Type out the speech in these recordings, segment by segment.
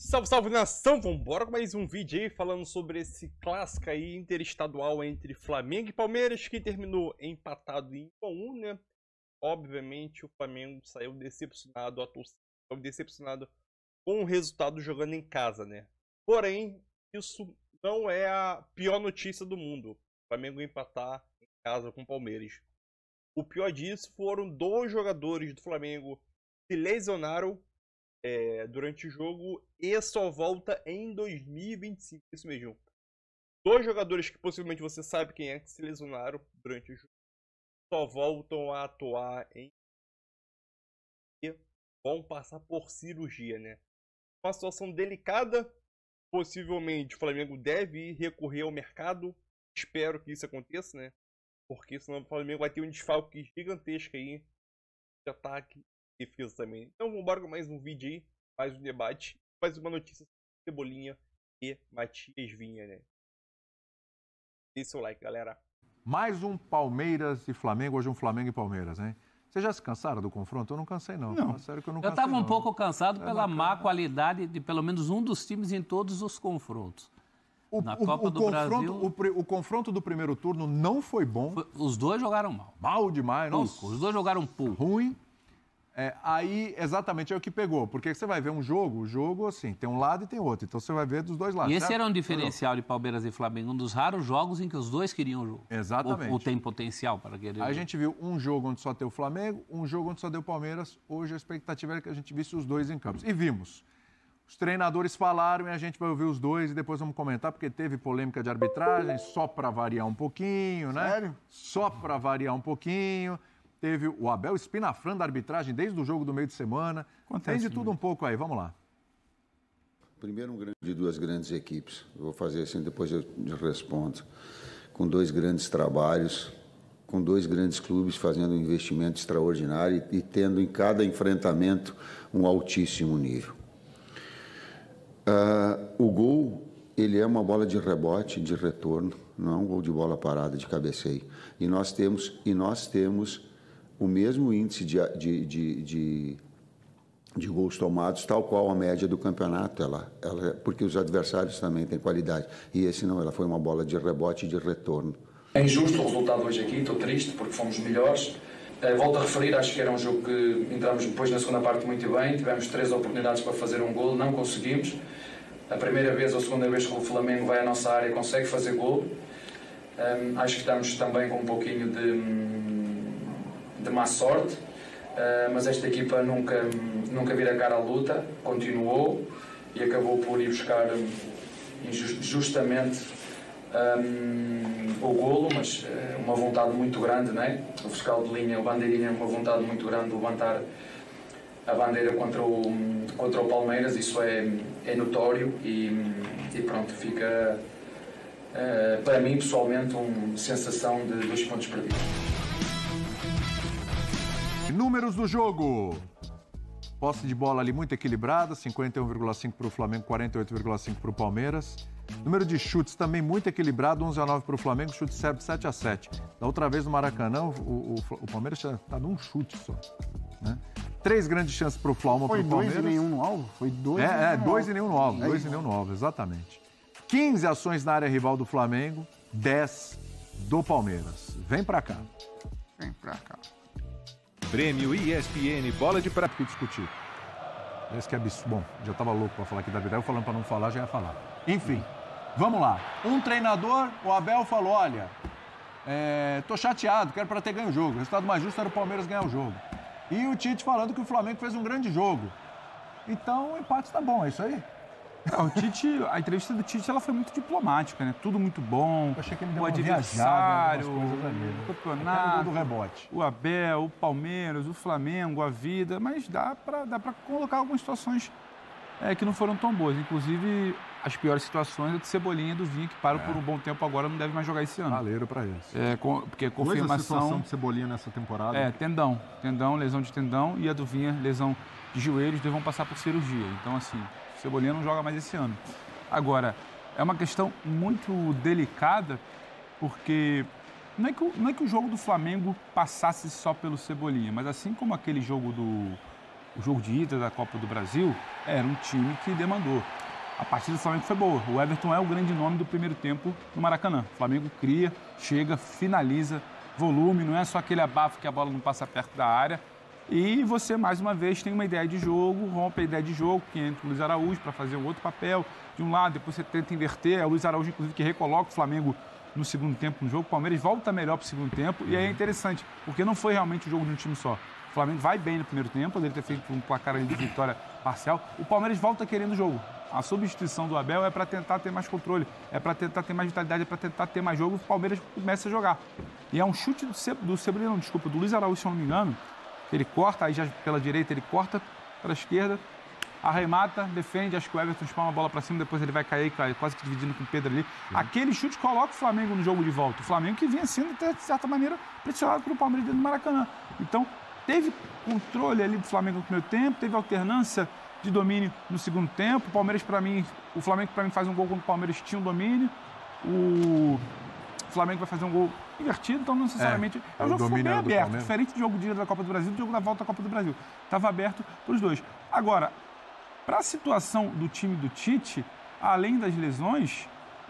Salve, salve nação! Vambora com mais um vídeo aí falando sobre esse clássico aí interestadual entre Flamengo e Palmeiras que terminou empatado em 1-1, né? Obviamente o Flamengo saiu decepcionado, a torcida saiu decepcionado com o resultado jogando em casa, né? Porém, isso não é a pior notícia do mundo. O Flamengo empatar em casa com o Palmeiras. O pior disso foram dois jogadores do Flamengo que se lesionaram durante o jogo e só volta em 2025. Isso mesmo. Dois jogadores que possivelmente você sabe quem é que se lesionaram durante o jogo só voltam a atuar em e vão passar por cirurgia, né? Uma situação delicada. Possivelmente o Flamengo deve recorrer ao mercado. Espero que isso aconteça, né? Porque senão o Flamengo vai ter um desfalque gigantesco aí de ataque e defesa também. Então vamos embora com mais um vídeo aí, mais um debate, mais uma notícia sobre Cebolinha e Matias Vinha, né? Deixe seu like, galera. Mais um Palmeiras e Flamengo, hoje um Flamengo e Palmeiras, hein? Vocês já se cansaram do confronto? Eu não cansei, não. Não. Sério que eu não Eu cansei, estava um pouco cansado pela má bacana. qualidade de pelo menos um dos times em todos os confrontos. Na Copa do Brasil... O confronto do primeiro turno não foi bom. Os dois jogaram mal. Mal demais, não? Os dois jogaram pouco. Ruim. Aí, exatamente, é o que pegou. Porque você vai ver um jogo, assim, tem um lado e tem outro. Então, você vai ver dos dois lados. E esse certo? era um diferencial de Palmeiras e Flamengo, um dos raros jogos em que os dois queriam o jogo. Exatamente. Ou tem potencial para querer. Aí a gente viu um jogo onde só tem o Flamengo, um jogo onde só deu o Palmeiras. Hoje a expectativa era que a gente visse os dois em campos. E vimos. Os treinadores falaram e a gente vai ouvir os dois e depois vamos comentar, porque teve polêmica de arbitragem, só para variar um pouquinho, né? Sério? Só para variar um pouquinho. Teve o Abel espinafrando a arbitragem desde o jogo do meio de semana. Tem de tudo um pouco aí, vamos lá. Primeiro de duas grandes equipes. Eu vou fazer assim, depois eu respondo. Com dois grandes trabalhos, com dois grandes clubes fazendo um investimento extraordinário e tendo em cada enfrentamento um altíssimo nível. O gol, ele é uma bola de rebote, de retorno, não é um gol de bola parada, de cabeceio. E nós temos o mesmo índice de gols tomados, tal qual a média do campeonato, porque os adversários também têm qualidade. E esse não, ela foi uma bola de rebote e de retorno. É injusto o resultado hoje aqui, estou triste porque fomos melhores. Volto a referir, acho que era um jogo que entramos depois na segunda parte muito bem, tivemos 3 oportunidades para fazer um golo, não conseguimos. A primeira vez ou a segunda vez que o Flamengo vai à nossa área consegue fazer golo. Acho que estamos também com um pouquinho de má sorte, mas esta equipa nunca vira a cara à luta, continuou e acabou por ir buscar justamente o golo, mas uma vontade muito grande, né? O fiscal de linha, o bandeirinha, uma vontade muito grande de levantar a bandeira contra o Palmeiras, isso é notório e pronto, fica para mim pessoalmente uma sensação de 2 pontos perdidos. Números do jogo. Posse de bola ali muito equilibrada, 51,5 para o Flamengo, 48,5 para o Palmeiras. Número de chutes também muito equilibrado, 11-9 para o Flamengo, chute certo 7-7. Da outra vez no Maracanã, o Palmeiras tinha dado um chute só. Né? 3 grandes chances para o Flamengo. Foi 2 e nenhum no alvo? Foi 2 2 e nenhum no alvo. 2 e nenhum no alvo, exatamente. 15 ações na área rival do Flamengo, 10 do Palmeiras. Vem pra cá. Vem pra cá. Prêmio ESPN Bola de Prata. O que discutir? Esse que é absurdo. Bom, já tava louco pra falar aqui da vida. Eu falando pra não falar, já ia falar. Enfim, vamos lá. Um treinador, o Abel falou, olha, tô chateado, quero pra ter ganho o jogo. O resultado mais justo era o Palmeiras ganhar o jogo. E o Tite falando que o Flamengo fez um grande jogo. Então, o empate tá bom, é isso aí? O Tite, a entrevista do Tite ela foi muito diplomática, né? Tudo muito bom. Eu achei que ele deu o uma adversário, viajada, algumas coisas ali. o campeonato, do rebote. o Abel, o Palmeiras, o Flamengo, a vida, mas dá pra colocar algumas situações que não foram tão boas. Inclusive, as piores situações é do Cebolinha e do Vinha, que param por um bom tempo agora, não deve mais jogar esse ano. Valeram pra eles. Porque a confirmação... situação de Cebolinha nessa temporada. Tendão, lesão de tendão, e a do Vinha, lesão de joelhos, vão passar por cirurgia. Então, assim, o Cebolinha não joga mais esse ano. Agora, é uma questão muito delicada, porque não é que o jogo do Flamengo passasse só pelo Cebolinha, mas assim como aquele jogo o jogo de ida da Copa do Brasil, era um time que demandou. A partida do Flamengo foi boa. O Everton é o grande nome do primeiro tempo no Maracanã. O Flamengo cria, chega, finaliza, volume, não é só aquele abafo que a bola não passa perto da área. E você, mais uma vez, tem uma ideia de jogo, rompe a ideia de jogo, que entra o Luiz Araújo para fazer um outro papel de um lado, depois você tenta inverter. É o Luiz Araújo, inclusive, que recoloca o Flamengo no segundo tempo no jogo. O Palmeiras volta melhor para o segundo tempo. E aí é interessante, porque não foi realmente o jogo de um time só. O Flamengo vai bem no primeiro tempo, poderia ter feito um placar ali de vitória parcial. O Palmeiras volta querendo o jogo. A substituição do Abel é para tentar ter mais controle, é para tentar ter mais vitalidade, é para tentar ter mais jogo. O Palmeiras começa a jogar. E é um chute do Cebolinha, não, desculpa, do Luiz Araújo, se eu não me engano. Ele corta, aí já pela direita, ele corta para a esquerda, arremata, defende, acho que o Everton espalma a bola para cima, depois ele vai cair quase que dividindo com o Pedro ali. Aquele chute coloca o Flamengo no jogo de volta. O Flamengo que vinha sendo, de certa maneira, pressionado pelo Palmeiras dentro do Maracanã. Então, teve controle ali do Flamengo no primeiro tempo, teve alternância de domínio no segundo tempo. O Palmeiras, para mim, o Flamengo, para mim, faz um gol quando o Palmeiras tinha um domínio. O Flamengo vai fazer um gol invertido, então não necessariamente... É um jogo que ficou bem aberto, diferente do jogo de ida da Copa do Brasil do jogo da volta da Copa do Brasil. Estava aberto para os dois. Agora, para a situação do time do Tite, além das lesões,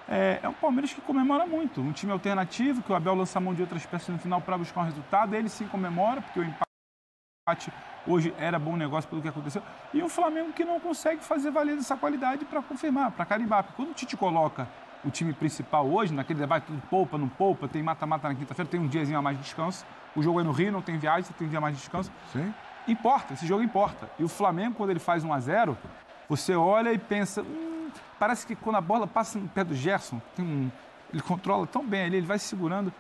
é um Palmeiras que comemora muito. Um time alternativo, que o Abel lança a mão de outras peças no final para buscar um resultado. Ele sim comemora, porque o empate hoje era bom negócio pelo que aconteceu. E um Flamengo que não consegue fazer valer essa qualidade para confirmar, para carimbar. Porque quando o Tite coloca o time principal hoje, naquele debate, tudo poupa, não poupa, tem mata-mata na quinta-feira, tem um diazinho a mais de descanso. O jogo é no Rio, não tem viagem, você tem um dia a mais de descanso. Sim. Importa, esse jogo importa. E o Flamengo, quando ele faz 1-0, você olha e pensa, parece que quando a bola passa no pé do Gerson, ele controla tão bem ali, ele vai se segurando,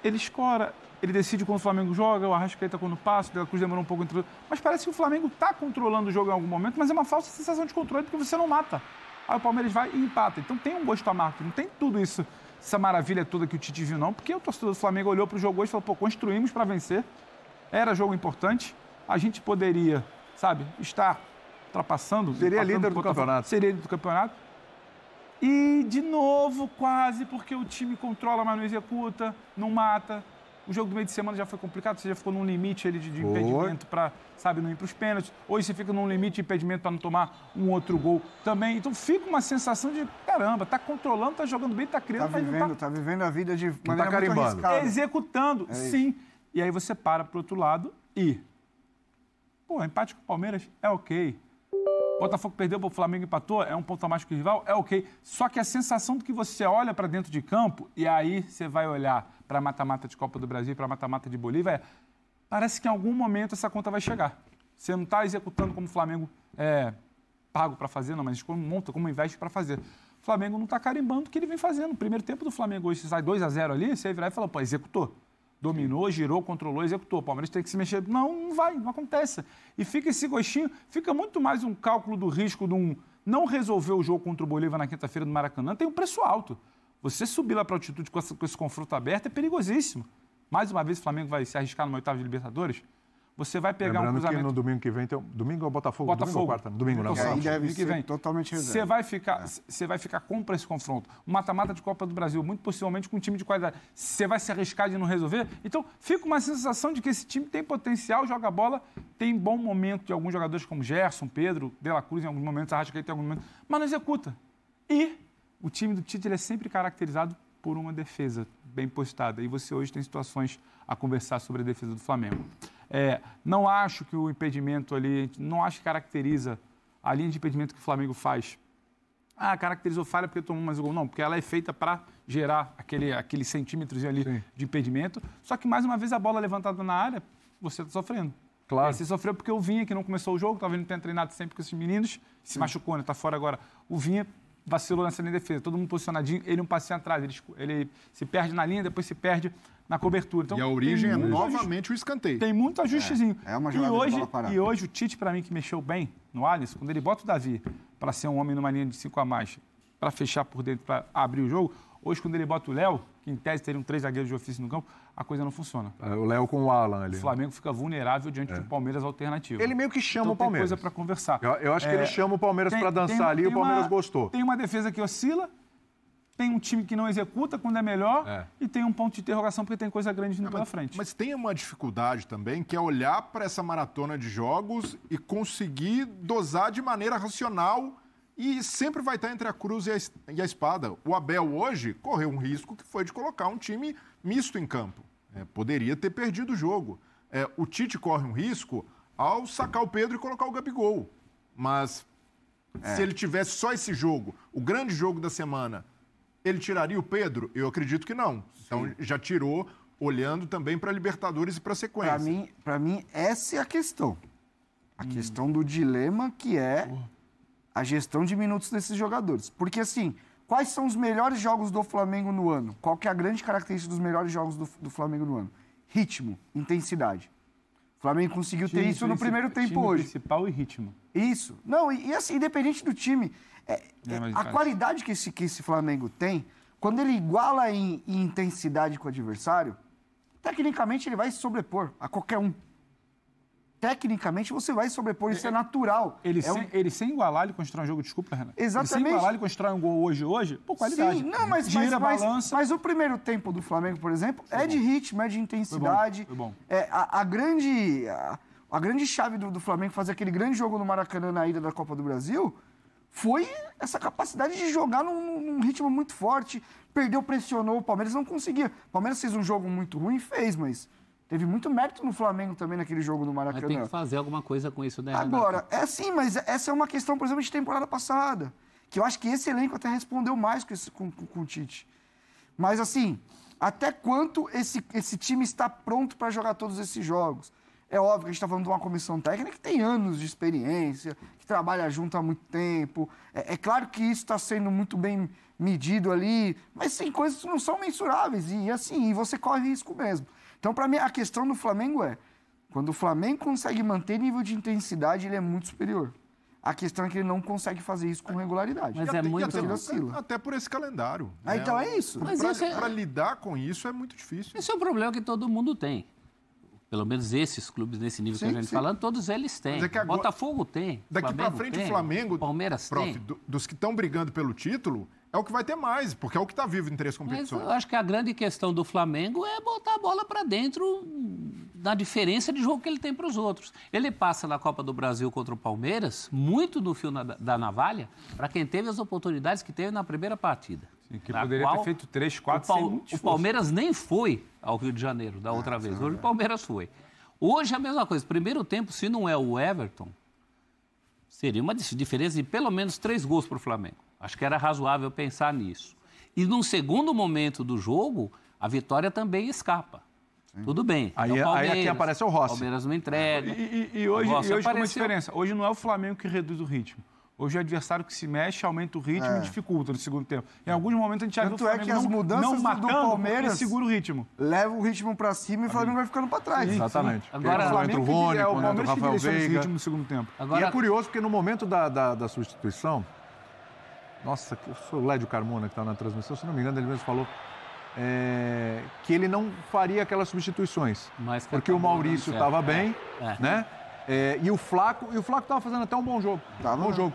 ele escora, ele decide quando o Flamengo joga, o Arrascaeta quando passa, o De La Cruz demorou um pouco, mas parece que o Flamengo está controlando o jogo em algum momento, mas é uma falsa sensação de controle porque você não mata. Aí o Palmeiras vai e empata. Então tem um gosto amargo, não tem tudo isso, essa maravilha toda que o Tite viu, não, porque o torcedor do Flamengo olhou para o jogo hoje e falou, pô, construímos para vencer, era jogo importante, a gente poderia, sabe, estar ultrapassando. Seria líder do campeonato. Seria líder do campeonato. E, de novo, quase, porque o time controla, mas não executa, não mata. O jogo do meio de semana já foi complicado, você já ficou num limite ali de impedimento para, sabe, não ir para os pênaltis. Hoje você fica num limite de impedimento para não tomar um outro gol também. Então fica uma sensação de, caramba, tá controlando, tá jogando bem, tá criando, mas não tá... Tá vivendo a vida de maneira muito arriscada. Executando, sim. E aí você para pro outro lado e... Pô, empate com o Palmeiras é ok. Botafogo perdeu, o Flamengo empatou, é um ponto a mais que o rival, é ok. Só que a sensação de que você olha para dentro de campo e aí você vai olhar para mata-mata de Copa do Brasil, para mata-mata de Bolívia, parece que em algum momento essa conta vai chegar. Você não está executando como o Flamengo é pago para fazer, não, mas como monta, como investe para fazer. O Flamengo não está carimbando o que ele vem fazendo. No primeiro tempo do Flamengo hoje, você sai 2-0 ali, você vai e fala, pô, executou. Dominou, girou, controlou, executou. O Palmeiras tem que se mexer. Não vai, não acontece. E fica esse gostinho, fica muito mais um cálculo do risco de não resolver o jogo contra o Bolívar na quinta-feira no Maracanã. Tem um preço alto. Você subir lá para a altitude com esse confronto aberto é perigosíssimo. Mais uma vez o Flamengo vai se arriscar numa oitava de Libertadores. Você vai pegar um cruzamento... que no domingo que vem tem domingo é o Botafogo. Domingo ou quarta? Domingo não. Aí deve ser totalmente reserva. Você vai ficar contra esse confronto. Um mata-mata de Copa do Brasil, muito possivelmente com um time de qualidade. Você vai se arriscar de não resolver? Então, fica uma sensação de que esse time tem potencial, joga bola, tem bom momento de alguns jogadores como Gerson, Pedro, De La Cruz em alguns momentos, Arrascaeta em alguns momentos, mas não executa. E o time do Tite ele é sempre caracterizado por uma defesa bem postada. E você hoje tem situações a conversar sobre a defesa do Flamengo. Não acho que o impedimento ali, não acho que caracteriza a linha de impedimento que o Flamengo faz. Caracterizou falha porque tomou mais um gol. Não, porque ela é feita para gerar aquele centímetros ali de impedimento. Só que, mais uma vez, a bola levantada na área, você está sofrendo. Claro. Você sofreu porque o Vinha, que não começou o jogo, talvez não tenha treinado sempre com esses meninos, se machucou, né? Está fora agora. O Vinha vacilou nessa linha de defesa, todo mundo posicionadinho, ele um passinho atrás, ele se perde na linha, depois se perde na cobertura. Então, e a origem é novamente o escanteio. Tem muito ajustezinho. É uma jogada de bola parada. E hoje o Tite, para mim, que mexeu bem no Alisson, quando ele bota o Davi para ser um homem numa linha de 5 a mais, para fechar por dentro, para abrir o jogo, hoje quando ele bota o Léo, que em tese teriam 3 zagueiros de ofício no campo, a coisa não funciona. O Léo com o Alan ali. O Flamengo fica vulnerável diante do Palmeiras alternativo. Ele meio que chama o Palmeiras. Tem coisa para conversar. Eu acho que ele chama o Palmeiras para dançar ali e o Palmeiras gostou. Tem uma defesa que oscila, tem um time que não executa quando é melhor e tem um ponto de interrogação porque tem coisa grande vindo pela frente. Mas tem uma dificuldade também, que é olhar para essa maratona de jogos e conseguir dosar de maneira racional e sempre vai estar entre a cruz e a espada. O Abel hoje correu um risco que foi de colocar um time misto em campo. Poderia ter perdido o jogo. O Tite corre um risco ao sacar o Pedro e colocar o Gabigol. Mas se ele tivesse só esse jogo, o grande jogo da semana, ele tiraria o Pedro? Eu acredito que não. Então já tirou, olhando também para a Libertadores e para a sequência. Para mim, essa é a questão. A questão do dilema que é a gestão de minutos desses jogadores. Porque, assim, quais são os melhores jogos do Flamengo no ano? Qual que é a grande característica dos melhores jogos do Flamengo no ano? Ritmo, intensidade. O Flamengo conseguiu ter isso no primeiro tempo hoje. Principal e ritmo. Isso. Não, e assim, independente do time, a qualidade que esse Flamengo tem, quando ele iguala em intensidade com o adversário, tecnicamente ele vai se sobrepor a qualquer um. Tecnicamente você vai sobrepor, isso é natural. Ele sem igualar, ele constrói um jogo, desculpa, Renato. Exatamente. Ele sem igualar, ele constrói um gol hoje, por qualidade. Sim, não, mas o primeiro tempo do Flamengo, por exemplo, de ritmo, é de intensidade. Foi bom. A grande chave do Flamengo fazer aquele grande jogo no Maracanã na ida da Copa do Brasil foi essa capacidade de jogar num ritmo muito forte. Perdeu, pressionou, o Palmeiras não conseguia. O Palmeiras fez um jogo muito ruim, mas teve muito mérito no Flamengo também naquele jogo no Maracanã. Mas tem que fazer alguma coisa com isso, né, Renato? Agora, mas essa é uma questão, por exemplo, de temporada passada, que eu acho que esse elenco até respondeu mais com o Tite. Mas, assim, até quanto esse time está pronto para jogar todos esses jogos? É óbvio que a gente está falando de uma comissão técnica que tem anos de experiência, que trabalha junto há muito tempo. É claro que isso está sendo muito bem medido ali, mas tem coisas que não são mensuráveis e você corre risco mesmo. Então, para mim, a questão do Flamengo quando o Flamengo consegue manter nível de intensidade, ele é muito superior. A questão é que ele não consegue fazer isso com regularidade. Mas até por esse calendário. Então é isso. Para lidar com isso é muito difícil. Esse é um problema que todo mundo tem. Pelo menos esses clubes nesse nível que a gente está falando, todos eles têm. Botafogo tem. Daqui para frente o Flamengo, Palmeiras tem. Dos que estão brigando pelo título, é o que vai ter mais, porque é o que está vivo em 3 competições. Mas eu acho que a grande questão do Flamengo é botar a bola para dentro da diferença de jogo que ele tem para os outros. Ele passa na Copa do Brasil contra o Palmeiras, muito no fio da navalha, para quem teve as oportunidades que teve na primeira partida. Sim, que poderia ter feito 3, 4, sem muito esforço. O Palmeiras nem foi ao Rio de Janeiro da outra vez. Hoje o Palmeiras foi. Hoje é a mesma coisa. Primeiro tempo, se não é o Everton, seria uma diferença de pelo menos 3 gols para o Flamengo. Acho que era razoável pensar nisso. E num segundo momento do jogo, a vitória também escapa. Sim. Tudo bem. Aí aqui aparece o Rossi. O Palmeiras não entrega. E hoje tem uma diferença. Hoje não é o Flamengo que reduz o ritmo. Hoje é o adversário que se mexe, aumenta o ritmo e dificulta no segundo tempo. Em alguns momentos a gente já viu o Flamengo que as mudanças do Palmeiras segura o ritmo. Leva o ritmo para cima e o Flamengo vai ficando para trás. Exatamente. Agora, quando entra o Rony, quando entra o Rafael Veiga. Ritmo no segundo tempo. Agora... E é curioso porque no momento da substituição, nossa, foi o Lédio Carmona que está na transmissão, se não me engano, ele mesmo falou que ele não faria aquelas substituições. Porque o Maurício estava bem, né? E o Flaco estava fazendo até um bom jogo. Jogo.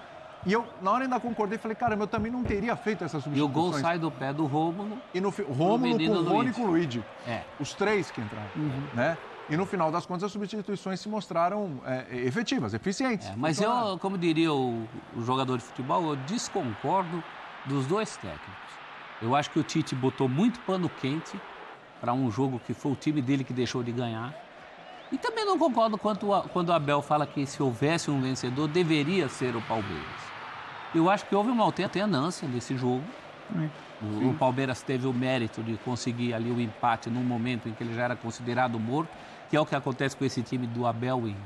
E eu, na hora, ainda concordei, falei, caramba, eu também não teria feito essas substituições. E o gol sai do pé do Rômulo. E no Rômulo com o Rony e com o Luigi. Os 3 que entraram, né? E no final das contas, as substituições se mostraram efetivas, eficientes. Mas eu, como diria o jogador de futebol, eu desconcordo dos 2 técnicos. Eu acho que o Tite botou muito pano quente para um jogo que foi o time dele que deixou de ganhar. E também não concordo quando o Abel fala que se houvesse um vencedor, deveria ser o Palmeiras. Eu acho que houve uma alternância nesse jogo. O Palmeiras teve o mérito de conseguir ali o empate num momento em que ele já era considerado morto, que é o que acontece com esse time do Abel em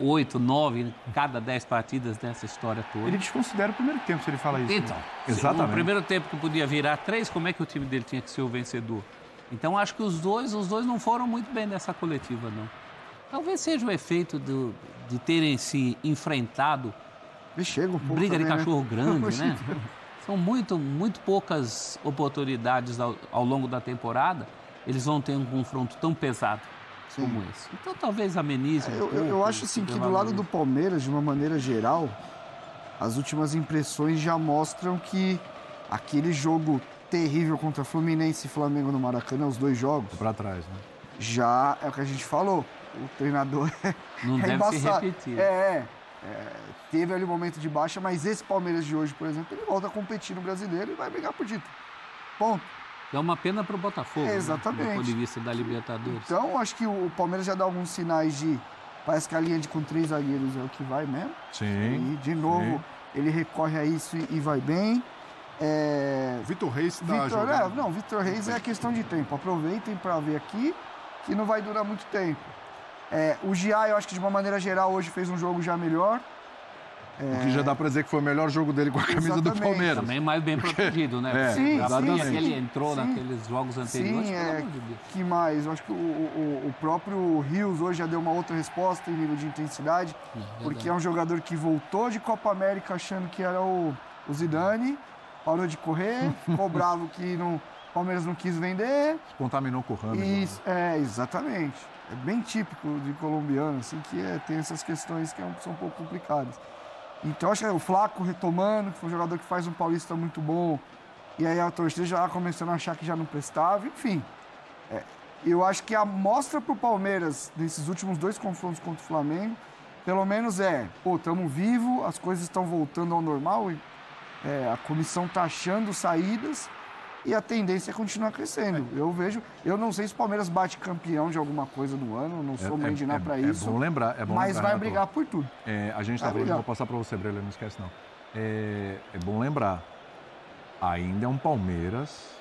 8, 9, cada 10 partidas nessa história toda. Ele desconsidera o primeiro tempo se ele fala isso. Então, exatamente. No primeiro tempo que podia virar 3, como é que o time dele tinha que ser o vencedor? Então, acho que os dois não foram muito bem nessa coletiva, não. Talvez seja o efeito de terem se enfrentado briga de cachorro grande, né? São muito poucas oportunidades ao longo da temporada. Eles vão ter um confronto tão pesado como esse. Então, talvez amenize um pouco. Eu acho assim que do lado do Palmeiras, de uma maneira geral, as últimas impressões já mostram que aquele jogo terrível contra Fluminense e Flamengo no Maracanã, os 2 jogos... Pra trás, né? Já é o que a gente falou. O treinador Não deve embaçado. se repetir. Teve ali um momento de baixa, mas esse Palmeiras de hoje, por exemplo, ele volta a competir no Brasileiro e vai brigar por título. Ponto. É uma pena para o Botafogo, exatamente. Né? Do ponto de vista da Libertadores. Então, acho que o Palmeiras já dá alguns sinais de... Parece que a linha com 3 zagueiros é o que vai mesmo. Sim. E, de novo, ele recorre a isso e vai bem. Vitor Reis está jogando. Vitor Reis é questão de tempo. Aproveitem para ver aqui, que não vai durar muito tempo. O Gia, eu acho que de uma maneira geral, hoje fez um jogo já melhor. O que já dá para dizer que foi o melhor jogo dele com a camisa do Palmeiras. Também mais bem protegido, né? Sim, que ele entrou naqueles jogos anteriores. Sim, que mais? Eu acho que o próprio Rios hoje já deu uma outra resposta em nível de intensidade, porque é um jogador que voltou de Copa América achando que era o Zidane, parou de correr, ficou bravo que o Palmeiras não quis vender. Se contaminou com o Rames. Exatamente. É bem típico de colombiano, assim, que tem essas questões que são um pouco complicadas. Então, acho que o Flaco retomando, que foi um jogador que faz um paulista muito bom, e aí a torcida já começando a achar que já não prestava, enfim. Eu acho que a mostra pro Palmeiras, nesses últimos 2 confrontos contra o Flamengo, pelo menos estamos vivos, as coisas estão voltando ao normal, a comissão está achando saídas, e a tendência é continuar crescendo. Eu não sei se o Palmeiras bate campeão de alguma coisa do ano, não sou mãe de nada para isso. É bom lembrar. Mas vai brigar por tudo. A gente está falando, vou passar para você, Brelha, não esquece não. É bom lembrar, ainda é um Palmeiras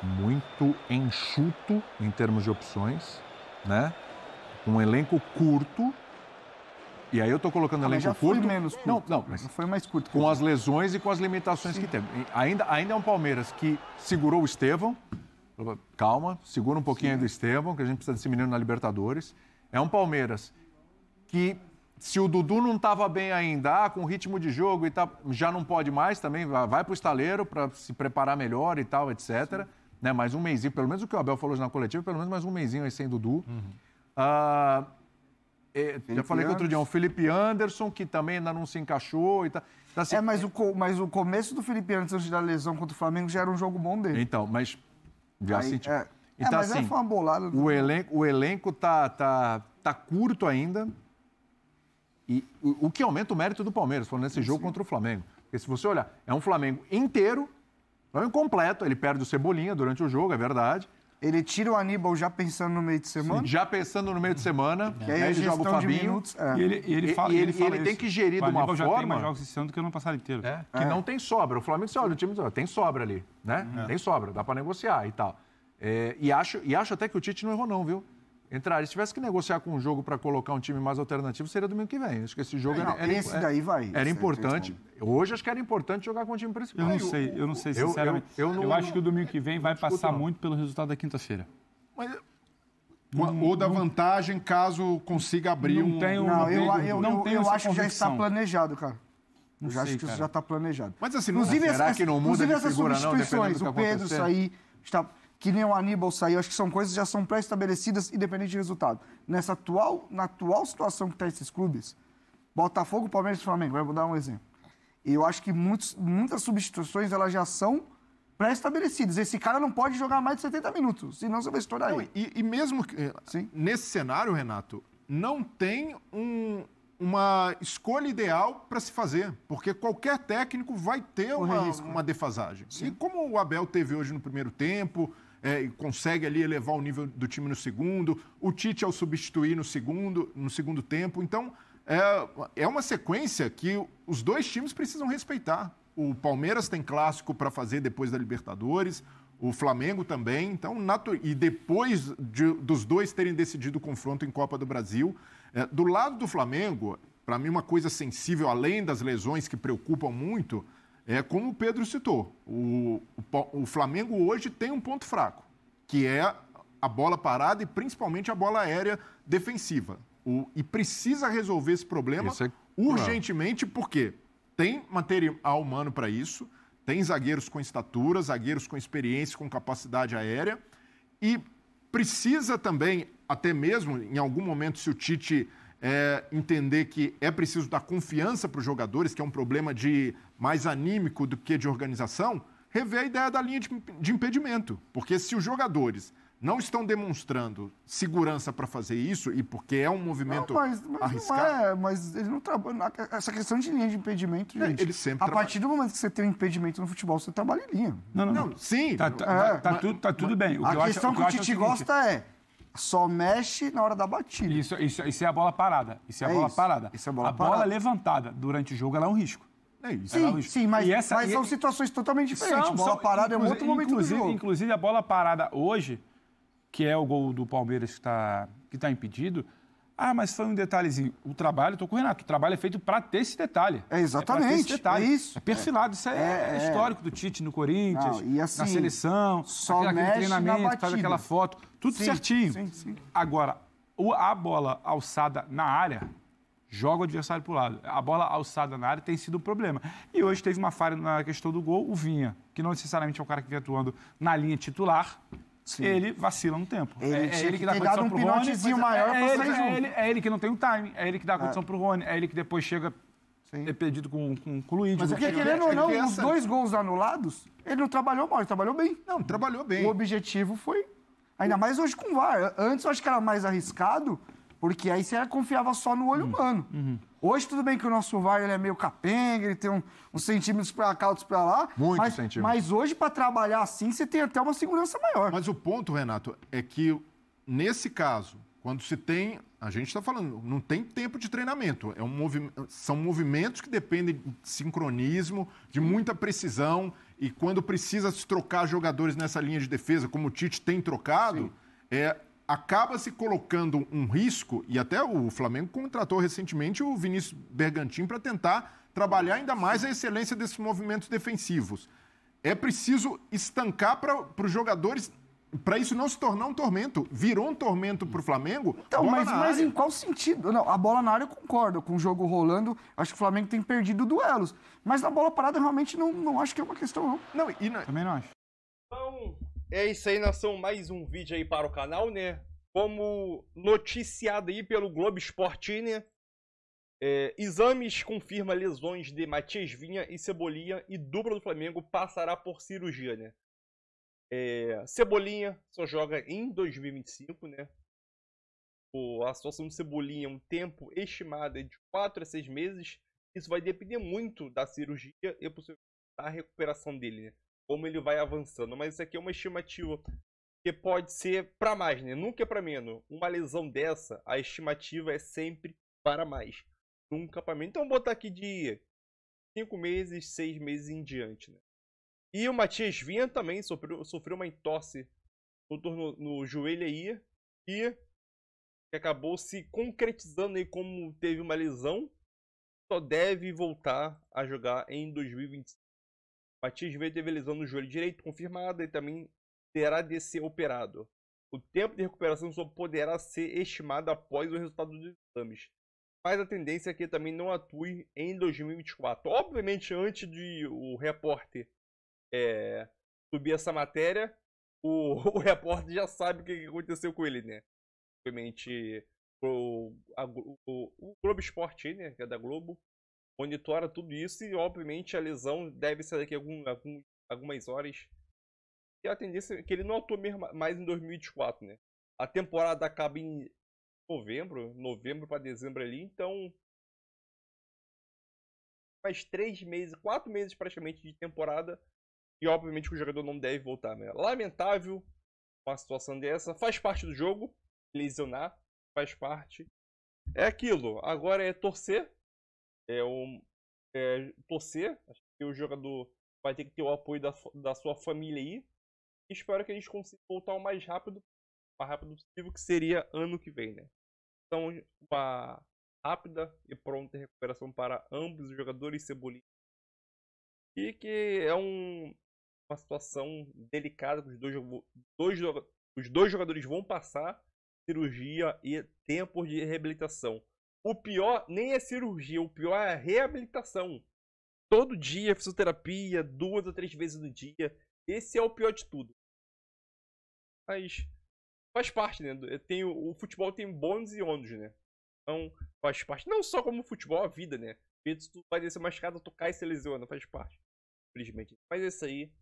muito enxuto em termos de opções, né? Um elenco curto. E aí eu estou colocando elenco já curto. Foi menos curto. Não, mas foi mais curto. Com as lesões e com as limitações que tem. Ainda é um Palmeiras que segurou o Estevão. Calma, segura um pouquinho aí do Estevão, que a gente precisa desse menino na Libertadores. É um Palmeiras que, se o Dudu não estava bem ainda, com ritmo de jogo e tal, já não pode mais também, vai para o estaleiro para se preparar melhor e tal, etc. Né? Mais um mêsinho, pelo menos o que o Abel falou hoje na coletiva, pelo menos mais um mêsinho aí sem Dudu. Já falei que outro dia, o Felipe Anderson, que também ainda não se encaixou e tal. Então, assim, mas o começo do Felipe Anderson antes da lesão contra o Flamengo já era um jogo bom dele. Então, mas já senti. Então, mas assim, foi uma bolada. O elenco tá curto ainda. E o que aumenta o mérito do Palmeiras, falando nesse jogo contra o Flamengo. Porque se você olhar, é um Flamengo inteiro, Flamengo completo, ele perde o Cebolinha durante o jogo, é verdade. Ele tira o Aníbal já pensando no meio de semana? Já pensando no meio de semana. Que aí ele joga o Fabinho. E ele tem que gerir de uma forma... já tem mais jogos esse ano do que no ano passado inteiro. Que não tem sobra. O Flamengo, você olha, o time tem sobra ali, né? Tem sobra, dá para negociar e tal. E acho até que o Tite não errou não, viu? Se tivesse que negociar com um jogo para colocar um time mais alternativo, seria domingo que vem. Acho que esse jogo era importante. Hoje acho que era importante jogar com o time principal. Eu não sei, sinceramente. Eu acho que o domingo que vem vai passar muito pelo resultado da quinta-feira. Ou da vantagem, caso consiga abrir eu acho que já está planejado, cara. Eu acho que isso já está planejado. Mas assim, será que não muda de figura, não? Substituições, o Pedro sair... que nem o Aníbal saiu, acho que são coisas que já são pré-estabelecidas, independente de resultado. Na atual situação que está esses clubes, Botafogo, Palmeiras e Flamengo, eu vou dar um exemplo. E eu acho que muitas substituições elas já são pré-estabelecidas. Esse cara não pode jogar mais de 70 minutos, senão você vai estourar ele. E mesmo nesse cenário, Renato, não tem uma escolha ideal para se fazer, porque qualquer técnico vai ter uma defasagem. Sim. E como o Abel teve hoje no primeiro tempo... consegue ali elevar o nível do time no segundo, o Tite ao substituir no segundo tempo. Então, é uma sequência que os dois times precisam respeitar. O Palmeiras tem clássico para fazer depois da Libertadores, o Flamengo também. Então, e depois dos dois terem decidido o confronto em Copa do Brasil, do lado do Flamengo, para mim uma coisa sensível, além das lesões que preocupam muito... como o Pedro citou, o Flamengo hoje tem um ponto fraco, que é a bola parada e principalmente a bola aérea defensiva. E precisa resolver esse problema urgentemente, porque tem material humano para isso, tem zagueiros com estatura, zagueiros com experiência, com capacidade aérea, e precisa também, até mesmo, em algum momento, se o Tite... entender que é preciso dar confiança para os jogadores, que é um problema mais anímico do que de organização, rever a ideia da linha de impedimento. Porque se os jogadores não estão demonstrando segurança para fazer isso, e porque é um movimento arriscado... Mas ele não trabalha... Essa questão de linha de impedimento, gente... Ele sempre a partir do momento que você tem um impedimento no futebol, você trabalha em linha. Não, sim. Tá tudo bem. A questão que o Tite gosta é... Só mexe na hora da batida. Isso é a bola parada. Isso é a bola parada. A bola levantada durante o jogo, ela é um risco. Sim, mas são situações totalmente diferentes. Bola parada é um outro momento do jogo. Inclusive, a bola parada hoje, que é o gol do Palmeiras que tá impedido, mas foi um detalhezinho. O trabalho, tô com o Renato, o trabalho é feito para ter esse detalhe. Exatamente, é isso. É perfilado, isso é histórico do Tite no Corinthians, Não, e assim, na seleção, só aquele mexe treinamento, na batida. faz aquela foto, tudo certinho. Sim. Agora, a bola alçada na área joga o adversário pro lado. A bola alçada na área tem sido um problema. E hoje teve uma falha na questão do gol, o Vinha, que não necessariamente é o cara que vem atuando na linha titular, ele vacila no tempo. Ele que dá condição pro Rony, maior pra sair junto. É ele que não tem o timing, é ele que dá a condição pro Rony, é ele que depois chega perdido com o Luiz. Mas porque, querendo ou não, os 2 gols anulados, ele não trabalhou mal, ele trabalhou bem. Não, trabalhou bem. O objetivo foi... Ainda mais hoje com o VAR. Antes eu acho que era mais arriscado, porque aí você confiava só no olho humano. Hoje, tudo bem que o nosso VAR ele é meio capenga, ele tem uns centímetros pra cá, outros pra lá. Muitos centímetros. Mas hoje, pra trabalhar assim, você tem até uma segurança maior. Mas o ponto, Renato, é que, nesse caso, quando se tem... A gente está falando, não tem tempo de treinamento. São movimentos que dependem de sincronismo, de muita precisão. E quando precisa se trocar jogadores nessa linha de defesa, como o Tite tem trocado, acaba se colocando um risco, e até o Flamengo contratou recentemente o Vinícius Bergantin para tentar trabalhar ainda mais a excelência desses movimentos defensivos. É preciso estancar para os jogadores, para isso não se tornar um tormento. Virou um tormento para o Flamengo. Então, mas em qual sentido? Não, a bola na área eu concordo. Com o jogo rolando, acho que o Flamengo tem perdido duelos. Mas na bola parada, eu realmente não acho que é uma questão, não. Também não acho. Então, é isso aí, nação. Mais um vídeo aí para o canal, né? Como noticiado aí pelo Globo Esporte, né? Exames confirma lesões de Matias Vinha e Cebolinha e dupla do Flamengo passará por cirurgia, né? Cebolinha só joga em 2025, né? A situação do Cebolinha é um tempo estimado de 4 a 6 meses. Isso vai depender muito da cirurgia e da recuperação dele, né? Como ele vai avançando. Mas isso aqui é uma estimativa que pode ser para mais, né? Nunca é para menos. Uma lesão dessa, a estimativa é sempre para mais. Nunca para menos. Então, vou botar aqui de 5 meses, 6 meses em diante, né? E o Matias Vinha também sofreu uma entorse no joelho aí. E que acabou se concretizando aí como teve uma lesão. Só deve voltar a jogar em 2025. Matias Vinha teve lesão no joelho direito confirmada e também terá de ser operado. O tempo de recuperação só poderá ser estimado após o resultado dos exames. Mas a tendência é que também não atue em 2024. Obviamente, antes de o repórter subir essa matéria, o repórter já sabe o que aconteceu com ele, né? Obviamente, o Globo Esporte, né, que é da Globo, monitora tudo isso e, obviamente, a lesão deve ser daqui a algumas horas. E a tendência é que ele não atue mais em 2024, né? A temporada acaba em novembro para dezembro ali, então mais 3 meses, 4 meses praticamente de temporada e obviamente que o jogador não deve voltar, né? Lamentável uma situação dessa, faz parte do jogo, lesionar, faz parte. É aquilo, agora é torcer, torcer, acho que o jogador vai ter que ter o apoio da sua família aí e espero que a gente consiga voltar o mais rápido possível, que seria ano que vem, né? Então, uma rápida e pronta recuperação para ambos os jogadores, Cebolinha. E que é uma situação delicada, que os dois jogadores vão passar cirurgia e tempo de reabilitação. O pior nem é cirurgia, o pior é a reabilitação. Todo dia, fisioterapia, 2 ou 3 vezes no dia. Esse é o pior de tudo. Mas faz parte, né? O futebol tem bônus e ônus, né? Então, faz parte. Não só como futebol, a vida, né? Se tu vai descer uma escada, tu cai e se lesiona, faz parte. Infelizmente. Mas é isso aí.